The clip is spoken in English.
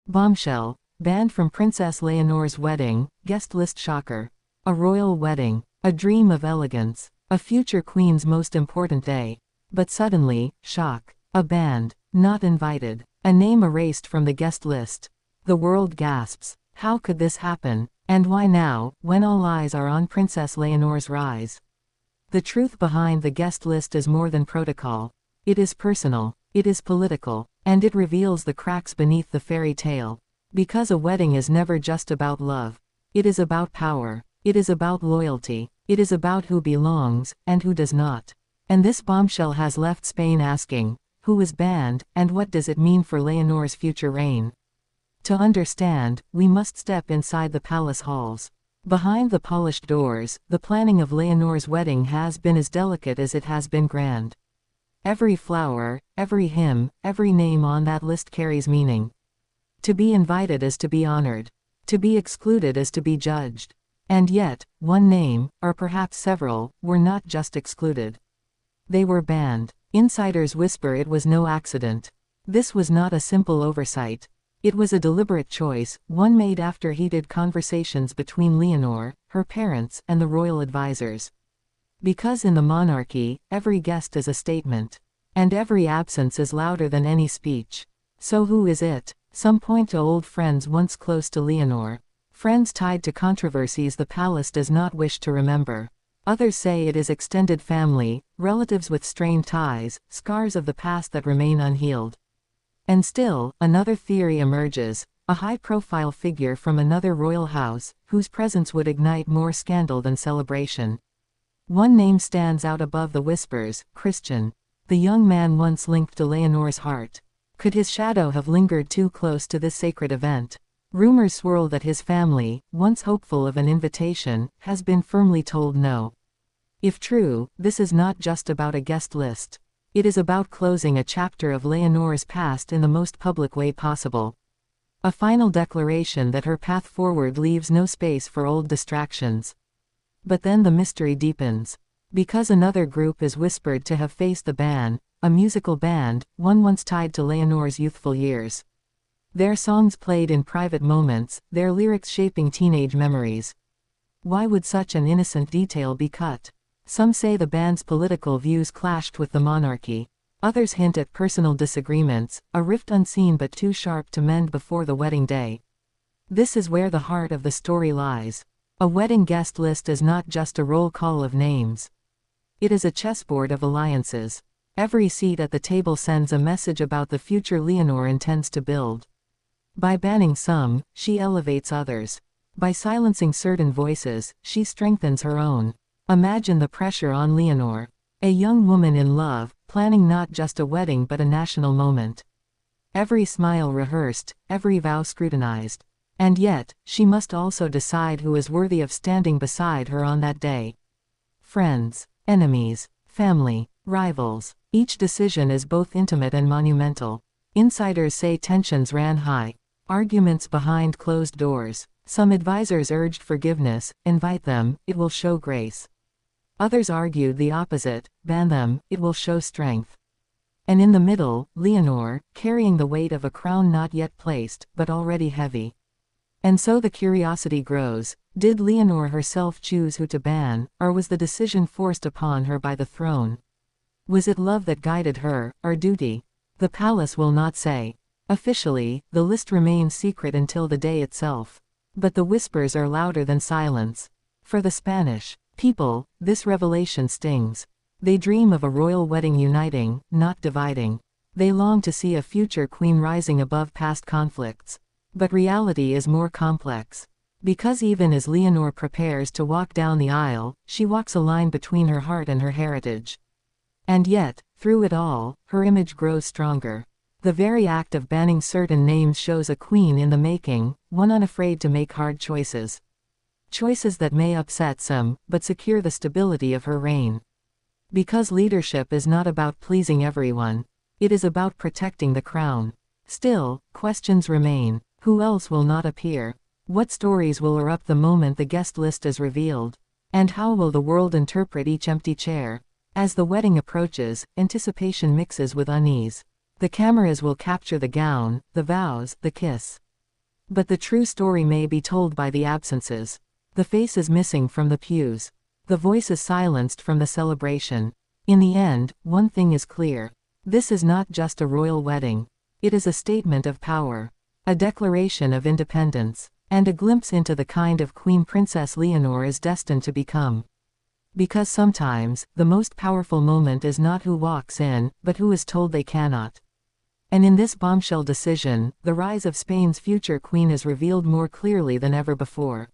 Bombshell. Banned from Princess Leonor's wedding, guest list shocker. A royal wedding. A dream of elegance. A future queen's most important day. But suddenly, shock. A banned. Not invited. A name erased from the guest list. The world gasps. How could this happen? And why now, when all eyes are on Princess Leonor's rise? The truth behind the guest list is more than protocol. It is personal. It is political. And it reveals the cracks beneath the fairy tale. Because a wedding is never just about love. It is about power. It is about loyalty. It is about who belongs, and who does not. And this bombshell has left Spain asking, who is banned, and what does it mean for Leonor's future reign? To understand, we must step inside the palace halls. Behind the polished doors, the planning of Leonor's wedding has been as delicate as it has been grand. Every flower, every hymn, every name on that list carries meaning. To be invited is to be honored. To be excluded is to be judged. And yet, one name, or perhaps several, were not just excluded. They were banned. Insiders whisper it was no accident. This was not a simple oversight. It was a deliberate choice, one made after heated conversations between Leonor, her parents, and the royal advisors. Because in the monarchy, every guest is a statement. And every absence is louder than any speech. So who is it? Some point to old friends once close to Leonor. Friends tied to controversies the palace does not wish to remember. Others say it is extended family, relatives with strained ties, scars of the past that remain unhealed. And still, another theory emerges, a high-profile figure from another royal house, whose presence would ignite more scandal than celebration. One name stands out above the whispers, Christian. The young man once linked to Leonor's heart. Could his shadow have lingered too close to this sacred event? Rumors swirl that his family, once hopeful of an invitation, has been firmly told no. If true, this is not just about a guest list. It is about closing a chapter of Leonor's past in the most public way possible. A final declaration that her path forward leaves no space for old distractions. But then the mystery deepens. Because another group is whispered to have faced the ban, a musical band, one once tied to Leonor's youthful years. Their songs played in private moments, their lyrics shaping teenage memories. Why would such an innocent detail be cut? Some say the band's political views clashed with the monarchy. Others hint at personal disagreements, a rift unseen but too sharp to mend before the wedding day. This is where the heart of the story lies. A wedding guest list is not just a roll call of names. It is a chessboard of alliances. Every seat at the table sends a message about the future Leonor intends to build. By banning some, she elevates others. By silencing certain voices, she strengthens her own. Imagine the pressure on Leonor. A young woman in love, planning not just a wedding but a national moment. Every smile rehearsed, every vow scrutinized. And yet, she must also decide who is worthy of standing beside her on that day. Friends, enemies, family, rivals. Each decision is both intimate and monumental. Insiders say tensions ran high. Arguments behind closed doors. Some advisors urged forgiveness, invite them, it will show grace. Others argued the opposite, ban them, it will show strength. And in the middle, Leonor, carrying the weight of a crown not yet placed, but already heavy. And so the curiosity grows, did Leonor herself choose who to ban, or was the decision forced upon her by the throne? Was it love that guided her, or duty? The palace will not say. Officially, the list remains secret until the day itself. But the whispers are louder than silence. For the Spanish people, this revelation stings. They dream of a royal wedding uniting, not dividing. They long to see a future queen rising above past conflicts. But reality is more complex. Because even as Leonor prepares to walk down the aisle, she walks a line between her heart and her heritage. And yet, through it all, her image grows stronger. The very act of banning certain names shows a queen in the making, one unafraid to make hard choices. Choices that may upset some, but secure the stability of her reign. Because leadership is not about pleasing everyone. It is about protecting the crown. Still, questions remain. Who else will not appear? What stories will erupt the moment the guest list is revealed? And how will the world interpret each empty chair? As the wedding approaches, anticipation mixes with unease. The cameras will capture the gown, the vows, the kiss. But the true story may be told by the absences. The face is missing from the pews. The voice is silenced from the celebration. In the end, one thing is clear. This is not just a royal wedding. It is a statement of power, a declaration of independence, and a glimpse into the kind of queen Princess Leonor is destined to become. Because sometimes, the most powerful moment is not who walks in, but who is told they cannot. And in this bombshell decision, the rise of Spain's future queen is revealed more clearly than ever before.